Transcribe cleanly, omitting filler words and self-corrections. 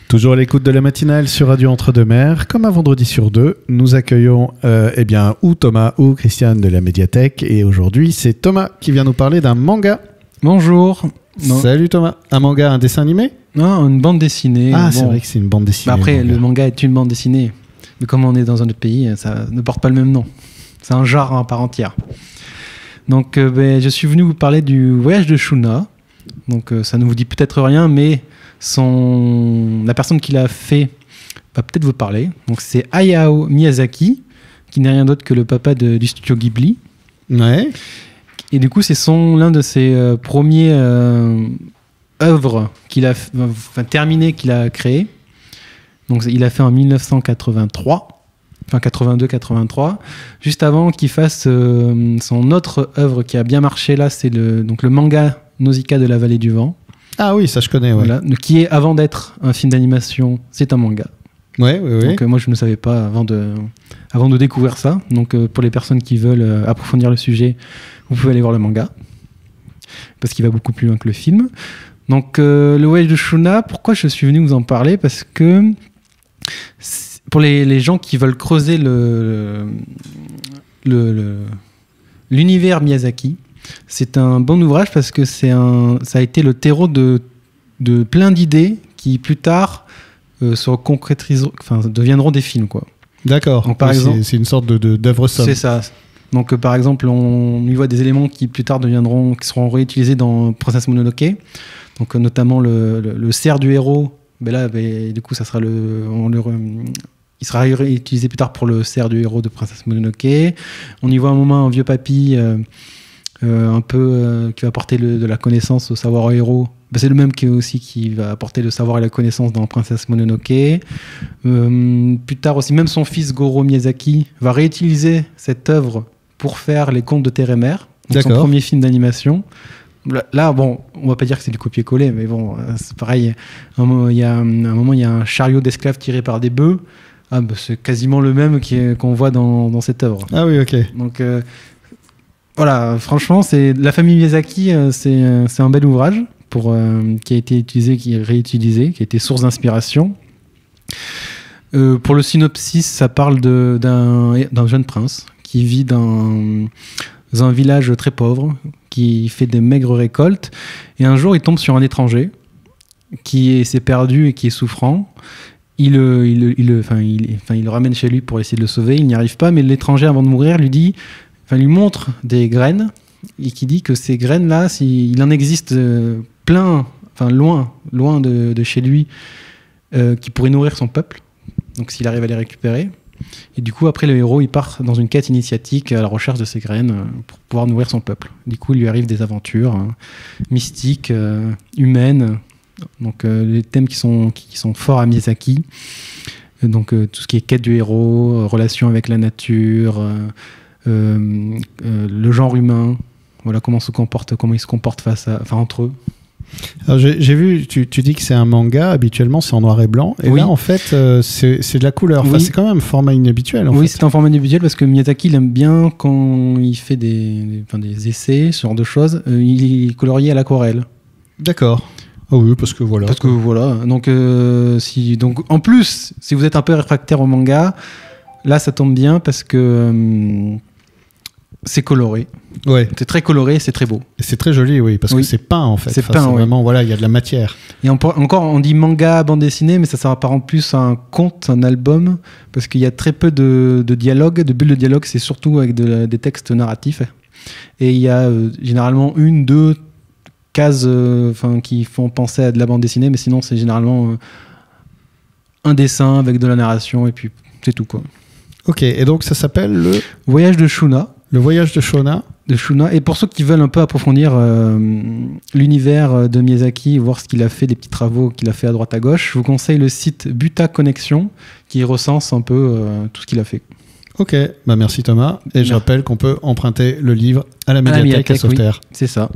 Toujours à l'écoute de la matinale sur Radio Entre-deux-Mers. Comme un vendredi sur deux, nous accueillons ou Thomas ou Christiane de la médiathèque. Et aujourd'hui, c'est Thomas qui vient nous parler d'un manga. Bonjour. Salut Thomas. Un manga, un dessin animé ? Non, une bande dessinée. Ah, c'est vrai que c'est une bande dessinée. Après, le manga est une bande dessinée. Mais comme on est dans un autre pays, ça ne porte pas le même nom. C'est un genre à part entière. Donc, je suis venu vous parler du voyage de Shuna. Donc, ça ne vous dit peut-être rien, mais la personne qui l'a fait va peut-être vous parler. Donc, c'est Hayao Miyazaki, qui n'est rien d'autre que le papa du studio Ghibli. Ouais. Et du coup, c'est l'un de ses premiers œuvres qu'il a terminées, qu'il a créées. Donc, il a fait en 1983. Enfin 82-83, juste avant qu'il fasse son autre œuvre qui a bien marché là, c'est le manga Nausicaa de la vallée du vent. Ah oui, ça je connais, ouais. Voilà, qui est, avant d'être un film d'animation, c'est un manga. Ouais. Donc moi je ne savais pas avant de découvrir ça. Donc pour les personnes qui veulent approfondir le sujet, vous pouvez aller voir le manga, parce qu'il va beaucoup plus loin que le film. Donc le voyage de Shuna, pourquoi je suis venu vous en parler ? Parce que pour les gens qui veulent creuser l'univers Miyazaki, c'est un bon ouvrage parce que ça a été le terreau de plein d'idées qui plus tard deviendront des films, quoi. D'accord. Donc, par exemple, c'est une sorte d'œuvre somme. C'est ça. Donc par exemple, on y voit des éléments qui plus tard qui seront réutilisés dans Princesse Mononoke. Donc notamment le cerf du héros. Du coup, ça sera il sera réutilisé plus tard pour le cerf du héros de Princesse Mononoke. On y voit un moment un vieux papy qui va apporter de la connaissance au savoir au héros. C'est le même qui va apporter le savoir et la connaissance dans Princesse Mononoke. Plus tard aussi, même son fils Goro Miyazaki va réutiliser cette œuvre pour faire Les Contes de Terre et Mer, son premier film d'animation. Là, bon, on va pas dire que c'est du copier-coller, mais bon, c'est pareil. Il y a un chariot d'esclaves tiré par des bœufs. C'est quasiment le même qu'on voit dans cette œuvre. Ah oui, ok. Donc voilà, franchement, c'est la famille Miyazaki, c'est un bel ouvrage qui a été utilisé, qui est réutilisé, qui a été source d'inspiration. Pour le synopsis, ça parle d'un jeune prince qui vit dans un village très pauvre, qui fait des maigres récoltes, et un jour il tombe sur un étranger qui s'est perdu et qui est souffrant. Il le ramène chez lui pour essayer de le sauver, il n'y arrive pas, mais l'étranger, avant de mourir, lui montre des graines, et qui dit que ces graines-là, il en existe plein, loin de chez lui, qui pourraient nourrir son peuple, donc s'il arrive à les récupérer. Et du coup, après, le héros, il part dans une quête initiatique à la recherche de ces graines pour pouvoir nourrir son peuple. Du coup, il lui arrive des aventures mystiques, humaines. Donc, les thèmes qui sont forts à Miyazaki. Donc, tout ce qui est quête du héros, relation avec la nature, le genre humain. Voilà, comment ils se comportent entre eux. Alors j'ai vu, tu dis que c'est un manga, habituellement c'est en noir et blanc, et oui. Là en fait c'est de la couleur, oui. C'est quand même un format inhabituel. Oui, c'est un format inhabituel parce que Miyazaki il aime bien quand il fait des essais, ce genre de choses, il est colorié à l'aquarelle. D'accord. Ah oui, parce que voilà. Donc, en plus, si vous êtes un peu réfractaire au manga, là ça tombe bien parce que c'est coloré. Ouais. C'est très coloré, c'est très beau. Et c'est très joli, oui, parce que c'est peint en fait. C'est peint, vraiment, voilà, il y a de la matière. Et encore, on dit manga, bande dessinée, mais ça s'apparente plus à un conte, un album, parce qu'il y a très peu de dialogue, de bulles de dialogue, c'est surtout avec des textes narratifs. Et il y a généralement 1-2 cases qui font penser à de la bande dessinée, mais sinon c'est généralement un dessin avec de la narration, et puis c'est tout, quoi. Ok, et donc ça s'appelle le Voyage de Shuna. Le voyage de Shuna. Et pour ceux qui veulent un peu approfondir l'univers de Miyazaki, voir ce qu'il a fait, des petits travaux qu'il a fait à droite à gauche, je vous conseille le site Buta Connection qui recense un peu tout ce qu'il a fait. Ok, merci Thomas. Et je rappelle qu'on peut emprunter le livre à la médiathèque à Sauveterre. Oui, c'est ça.